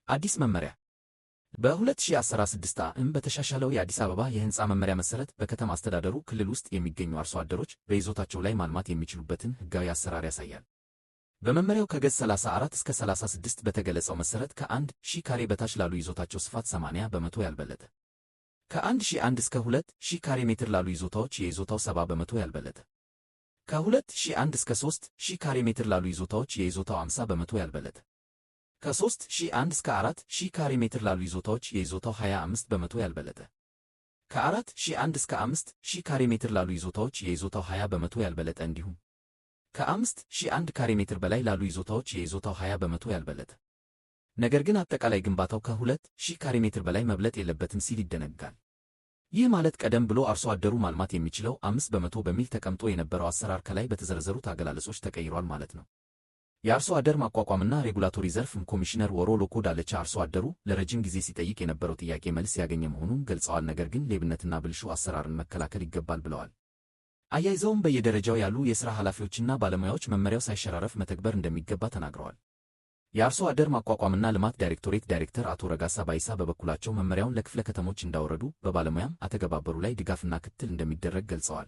አዲስ መመሪያ በ2016 ዓ.ም በተሻሻለው የአዲስ አበባ የሕንፃ መመሪያ መሠረት በከተማ አስተዳደሩ ክልል ውስጥ የሚገኙ አርሶ አደሮች በይዞታቸው ላይ ማልማት የሚችሉበትን ሕጋዊ አሰራር ያሳያል። በመመሪያው ከገጽ 34 እስከ 36 በተገለጸው መሠረት ከ1000 ካሬ በታች ላሉ ይዞታቸው ስፋት 80 በመቶ ያልበለጠ፣ ከ1001 እስከ 2000 ካሬ ሜትር ላሉ ይዞታዎች የይዞታው 70 በመቶ ያልበለጠ፣ ከ2001 እስከ 3000 ካሬ ሜትር ላሉ ይዞታዎች የይዞታው 50 በመቶ ያልበለጠ፣ ከ3001 እስከ 4000 ካሬ ሜትር ላሉ ይዞታዎች የይዞታው 25 በመቶ ያልበለጠ፣ ከ4001 እስከ 5000 ካሬ ሜትር ላሉ ይዞታዎች የይዞታው 20 በመቶ ያልበለጠ እንዲሁም ከ5001 ካሬ ሜትር በላይ ላሉ ይዞታዎች የይዞታው 20 በመቶ ያልበለጠ። ነገር ግን አጠቃላይ ግንባታው ከ2000 ካሬ ሜትር በላይ መብለጥ የለበትም ሲል ይደነግጋል። ይህ ማለት ቀደም ብሎ አርሶ አደሩ ማልማት የሚችለው 5 በመቶ በሚል ተቀምጦ የነበረው አሰራር ከላይ በተዘረዘሩት አገላለጾች ተቀይሯል ማለት ነው። የአርሶ አደር ማቋቋምና ሬጉላቶሪ ዘርፍ ኮሚሽነር ወሮ ሎኮ ዳለቻ አርሶ አደሩ ለረጅም ጊዜ ሲጠይቅ የነበረው ጥያቄ መልስ ያገኘ መሆኑን ገልጸዋል። ነገር ግን ሌብነትና ብልሹ አሰራርን መከላከል ይገባል ብለዋል። አያይዘውም በየደረጃው ያሉ የሥራ ኃላፊዎችና ባለሙያዎች መመሪያው ሳይሸራረፍ መተግበር እንደሚገባ ተናግረዋል። የአርሶ አደር ማቋቋምና ልማት ዳይሬክቶሬት ዳይሬክተር አቶ ረጋሳ ባይሳ በበኩላቸው መመሪያውን ለክፍለ ከተሞች እንዳወረዱ በባለሙያም አተገባበሩ ላይ ድጋፍና ክትትል እንደሚደረግ ገልጸዋል።